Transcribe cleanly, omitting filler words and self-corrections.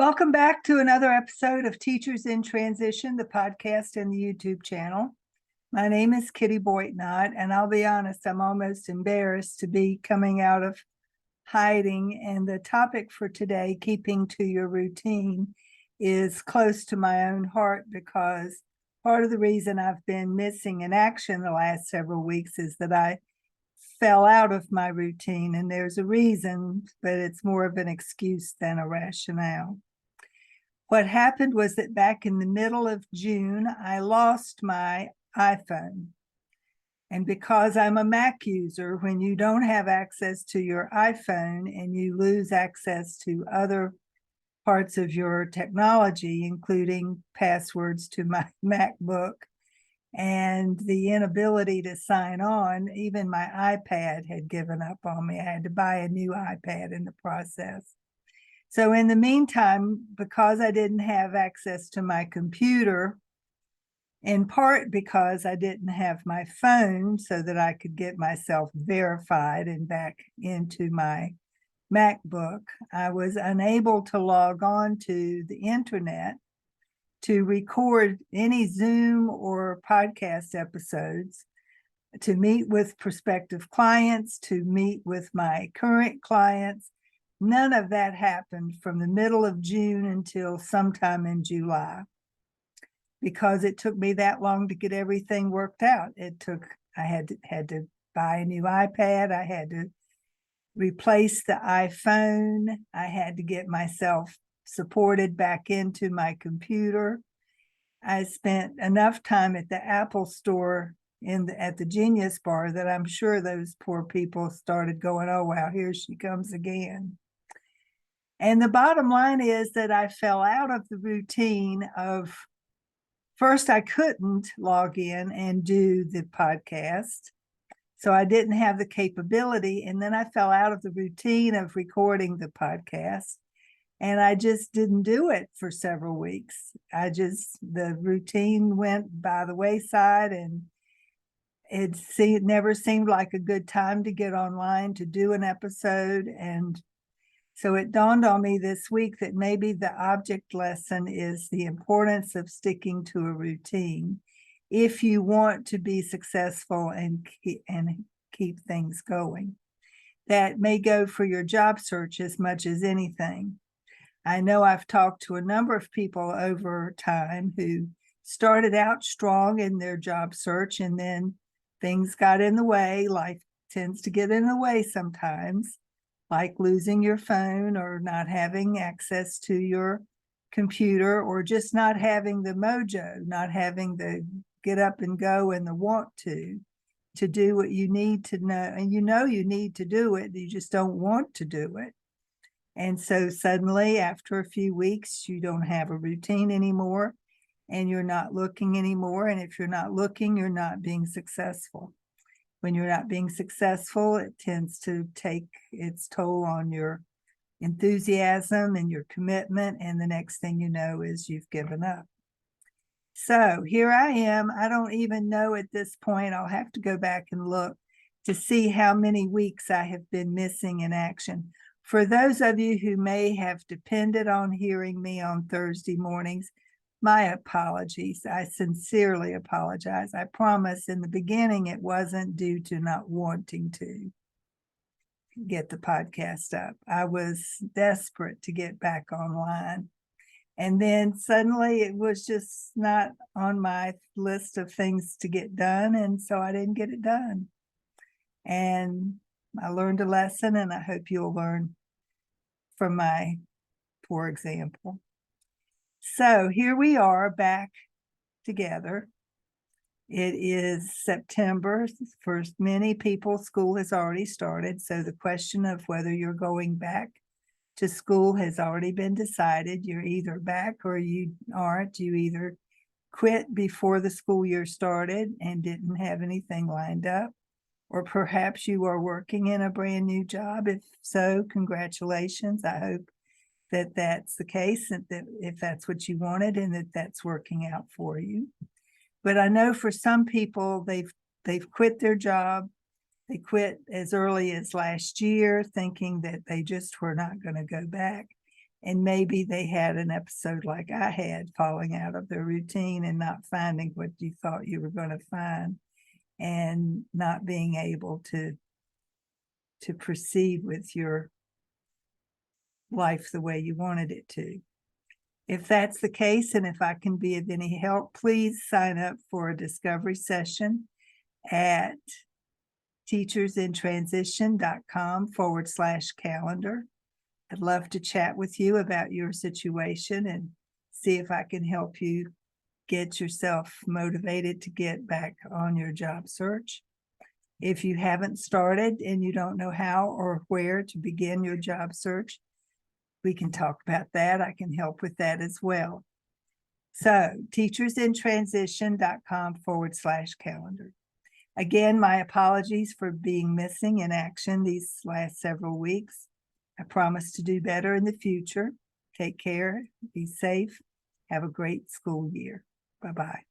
Welcome back to another episode of Teachers in Transition, the podcast and the YouTube channel. My name is Kitty Boitnott, and I'll be honest, I'm almost embarrassed to be coming out of hiding. And the topic for today, keeping to your routine, is close to my own heart because part of the reason I've been missing in action the last several weeks is that I fell out of my routine, and there's a reason, but it's more of an excuse than a rationale. What happened was that back in the middle of June, I lost my iPhone. And because I'm a Mac user, when you don't have access to your iPhone and you lose access to other parts of your technology, including passwords to my MacBook, and the inability to sign on, even my iPad had given up on me. I had to buy a new iPad in the process. So in the meantime, because I didn't have access to my computer, in part because I didn't have my phone so that I could get myself verified and back into my MacBook, I was unable to log on to the internet to record any Zoom or podcast episodes, to meet with prospective clients, to meet with my current clients. None of that happened from the middle of June until sometime in July, because it took me that long to get everything worked out. I had to buy a new iPad. I had to replace the iPhone. I had to get myself supported back into my computer. I spent enough time at the Apple store at the Genius Bar that I'm sure those poor people started going, oh, wow, here she comes again. And the bottom line is that I fell out of the routine of, first, I couldn't log in and do the podcast. So I didn't have the capability. And then I fell out of the routine of recording the podcast. And I just didn't do it for several weeks. The routine went by the wayside, and it never seemed like a good time to get online to do an episode. And so it dawned on me this week that maybe the object lesson is the importance of sticking to a routine if you want to be successful and keep things going. That may go for your job search as much as anything. I know I've talked to a number of people over time who started out strong in their job search, and then things got in the way. Life tends to get in the way sometimes, like losing your phone or not having access to your computer, or just not having the mojo, not having the get up and go and the want to do what you need to know. And you need to do it, you just don't want to do it. And so suddenly, after a few weeks, you don't have a routine anymore, and you're not looking anymore. And if you're not looking, you're not being successful. When you're not being successful, it tends to take its toll on your enthusiasm and your commitment. And the next thing you know is you've given up. So here I am. I don't even know at this point. I'll have to go back and look to see how many weeks I have been missing in action. For those of you who may have depended on hearing me on Thursday mornings, my apologies. I sincerely apologize. I promise in the beginning it wasn't due to not wanting to get the podcast up. I was desperate to get back online. And then suddenly it was just not on my list of things to get done. And so I didn't get it done. And I learned a lesson, and I hope you'll learn from my poor example. So here we are back together. It is September. For many people, school has already started. So the question of whether you're going back to school has already been decided. You're either back or you aren't. You either quit before the school year started and didn't have anything lined up, or perhaps you are working in a brand new job. If so, congratulations. I hope that that's the case, and that if that's what you wanted, and that that's working out for you. But I know for some people, they've quit their job. They quit as early as last year, thinking that they just were not going to go back. And maybe they had an episode like I had, falling out of their routine and not finding what you thought you were going to find, and not being able to proceed with your life the way you wanted it to. If that's the case, and if I can be of any help, please sign up for a discovery session at teachersintransition.com/calendar. I'd love to chat with you about your situation and see if I can help you get yourself motivated to get back on your job search. If you haven't started and you don't know how or where to begin your job search, we can talk about that. I can help with that as well. So teachersintransition.com/calendar. Again, my apologies for being missing in action these last several weeks. I promise to do better in the future. Take care, be safe, have a great school year. Bye-bye.